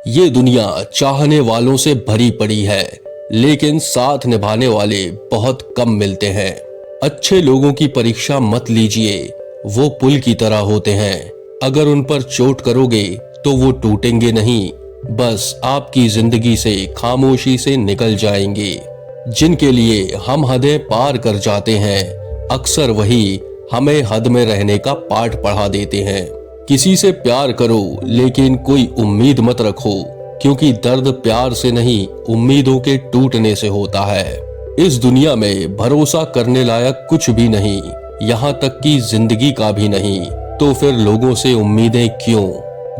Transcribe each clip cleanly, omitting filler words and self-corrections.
ये दुनिया चाहने वालों से भरी पड़ी है, लेकिन साथ निभाने वाले बहुत कम मिलते हैं। अच्छे लोगों की परीक्षा मत लीजिए, वो पुल की तरह होते हैं। अगर उन पर चोट करोगे तो वो टूटेंगे नहीं, बस आपकी जिंदगी से खामोशी से निकल जाएंगे। जिनके लिए हम हदें पार कर जाते हैं, अक्सर वही हमें हद में रहने का पाठ पढ़ा देते हैं। किसी से प्यार करो, लेकिन कोई उम्मीद मत रखो, क्योंकि दर्द प्यार से नहीं उम्मीदों के टूटने से होता है। इस दुनिया में भरोसा करने लायक कुछ भी नहीं, यहाँ तक कि जिंदगी का भी नहीं। तो फिर लोगों से उम्मीदें क्यों?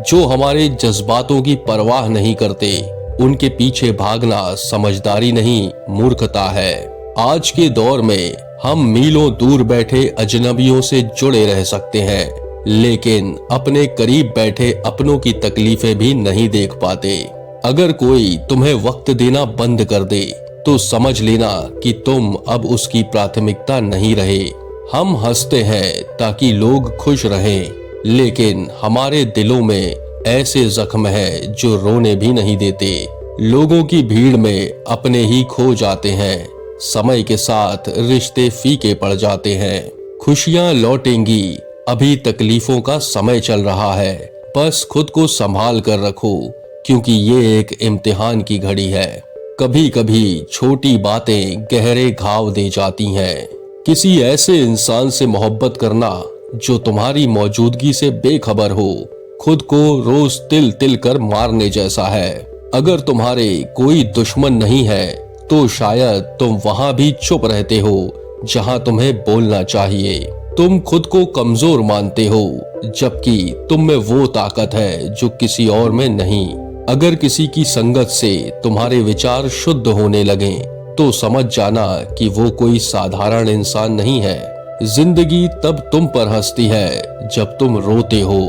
जो हमारे जज्बातों की परवाह नहीं करते, उनके पीछे भागना समझदारी नहीं, मूर्खता है। आज के दौर में हम मीलों दूर बैठे अजनबियों से जुड़े रह सकते हैं, लेकिन अपने करीब बैठे अपनों की तकलीफें भी नहीं देख पाते। अगर कोई तुम्हें वक्त देना बंद कर दे, तो समझ लेना कि तुम अब उसकी प्राथमिकता नहीं रहे। हम हंसते हैं ताकि लोग खुश रहें, लेकिन हमारे दिलों में ऐसे जख्म हैं जो रोने भी नहीं देते। लोगों की भीड़ में अपने ही खो जाते हैं। समय के साथ रिश्ते फीके पड़ जाते हैं। खुशियां लौटेंगी, अभी तकलीफों का समय चल रहा है। बस खुद को संभाल कर रखो, क्योंकि ये एक इम्तिहान की घड़ी है। कभी कभी छोटी बातें गहरे घाव दे जाती हैं। किसी ऐसे इंसान से मोहब्बत करना जो तुम्हारी मौजूदगी से बेखबर हो, खुद को रोज तिल तिल कर मारने जैसा है। अगर तुम्हारे कोई दुश्मन नहीं है, तो शायद तुम वहां भी चुप रहते हो जहां तुम्हें बोलना चाहिए। तुम खुद को कमजोर मानते हो, जबकि तुम में वो ताकत है जो किसी और में नहीं। अगर किसी की संगत से तुम्हारे विचार शुद्ध होने लगे, तो समझ जाना कि वो कोई साधारण इंसान नहीं है। जिंदगी तब तुम पर हंसती है जब तुम रोते हो,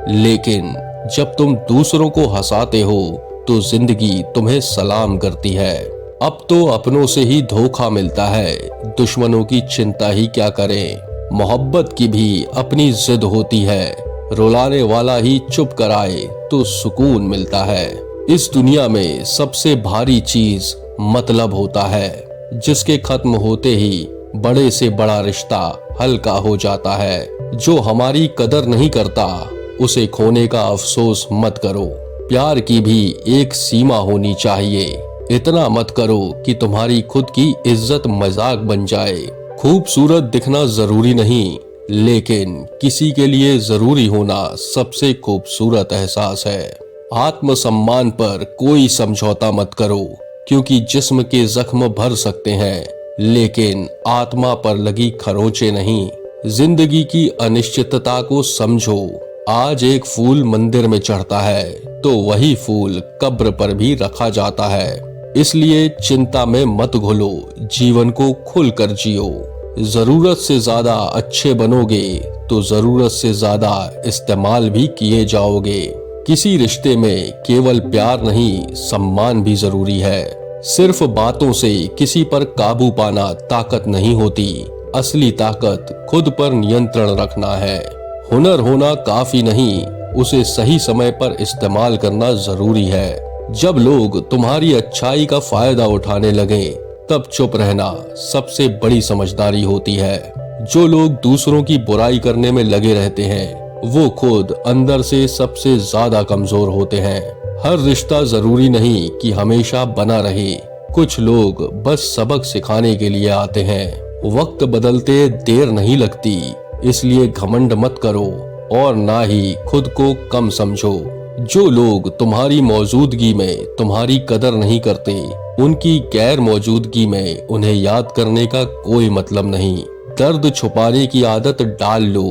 लेकिन जब तुम दूसरों को हंसाते हो, तो जिंदगी तुम्हें सलाम करती है। अब तो अपनों से ही धोखा मिलता है, दुश्मनों की चिंता ही क्या करें। मोहब्बत की भी अपनी जिद होती है, रुलाने वाला ही चुप कराए तो सुकून मिलता है। इस दुनिया में सबसे भारी चीज मतलब होता है, जिसके खत्म होते ही बड़े से बड़ा रिश्ता हल्का हो जाता है। जो हमारी कदर नहीं करता, उसे खोने का अफसोस मत करो। प्यार की भी एक सीमा होनी चाहिए। इतना मत करो कि तुम्हारी खुद की इज्जत मजाक बन जाए। खूबसूरत दिखना जरूरी नहीं, लेकिन किसी के लिए जरूरी होना सबसे खूबसूरत एहसास है। आत्मसम्मान पर कोई समझौता मत करो, क्योंकि जिस्म के जख्म भर सकते हैं, लेकिन आत्मा पर लगी खरोंचे नहीं। जिंदगी की अनिश्चितता को समझो। आज एक फूल मंदिर में चढ़ता है, तो वही फूल कब्र पर भी रखा जाता है। इसलिए चिंता में मत घुलो, जीवन को खुलकर जियो। जरूरत से ज्यादा अच्छे बनोगे तो जरूरत से ज्यादा इस्तेमाल भी किए जाओगे। किसी रिश्ते में केवल प्यार नहीं, सम्मान भी जरूरी है। सिर्फ बातों से किसी पर काबू पाना ताकत नहीं होती। असली ताकत खुद पर नियंत्रण रखना है। हुनर होना काफी नहीं, उसे सही समय पर इस्तेमाल करना जरूरी है। जब लोग तुम्हारी अच्छाई का फायदा उठाने लगे, तब चुप रहना सबसे बड़ी समझदारी होती है। जो लोग दूसरों की बुराई करने में लगे रहते हैं, वो खुद अंदर से सबसे ज्यादा कमजोर होते हैं। हर रिश्ता जरूरी नहीं कि हमेशा बना रहे। कुछ लोग बस सबक सिखाने के लिए आते हैं। वक्त बदलते देर नहीं लगती, इसलिए घमंड मत करो और ना ही खुद को कम समझो। जो लोग तुम्हारी मौजूदगी में तुम्हारी कदर नहीं करते, उनकी गैर मौजूदगी में उन्हें याद करने का कोई मतलब नहीं। दर्द छुपाने की आदत डाल लो,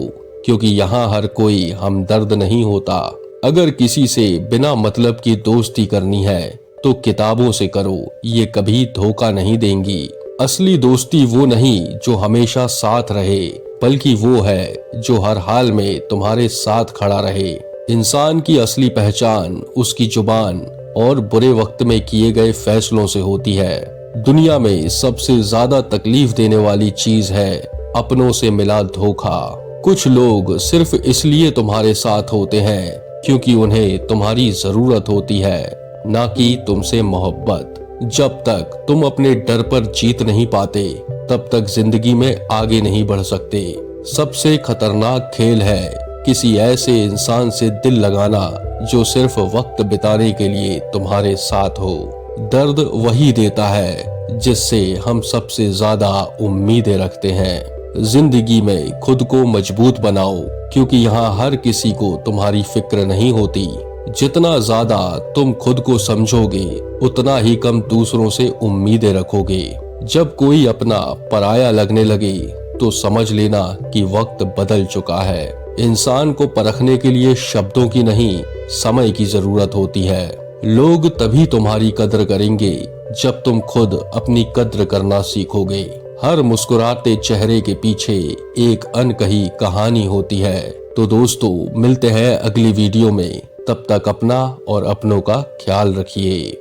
क्योंकि यहाँ हर कोई हमदर्द नहीं होता। अगर किसी से बिना मतलब की दोस्ती करनी है, तो किताबों से करो, ये कभी धोखा नहीं देंगी। असली दोस्ती वो नहीं जो हमेशा साथ रहे, बल्कि वो है जो हर हाल में तुम्हारे साथ खड़ा रहे। इंसान की असली पहचान उसकी जुबान और बुरे वक्त में किए गए फैसलों से होती है। दुनिया में सबसे ज्यादा तकलीफ देने वाली चीज है अपनों से मिला धोखा। कुछ लोग सिर्फ इसलिए तुम्हारे साथ होते हैं क्योंकि उन्हें तुम्हारी जरूरत होती है, ना कि तुमसे मोहब्बत। जब तक तुम अपने डर पर जीत नहीं पाते तब तक जिंदगी में आगे नहीं बढ़ सकते। सबसे खतरनाक खेल है किसी ऐसे इंसान से दिल लगाना जो सिर्फ वक्त बिताने के लिए तुम्हारे साथ हो। दर्द वही देता है जिससे हम सबसे ज्यादा उम्मीदें रखते हैं। जिंदगी में खुद को मजबूत बनाओ, क्योंकि यहाँ हर किसी को तुम्हारी फिक्र नहीं होती। जितना ज्यादा तुम खुद को समझोगे उतना ही कम दूसरों से उम्मीदें रखोगे। जब कोई अपना पराया लगने लगे तो समझ लेना कि वक्त बदल चुका है। इंसान को परखने के लिए शब्दों की नहीं, समय की जरूरत होती है। लोग तभी तुम्हारी कद्र करेंगे जब तुम खुद अपनी कद्र करना सीखोगे। हर मुस्कुराते चेहरे के पीछे एक अनकही कहानी होती है। तो दोस्तों, मिलते हैं अगली वीडियो में। तब तक अपना और अपनों का ख्याल रखिए।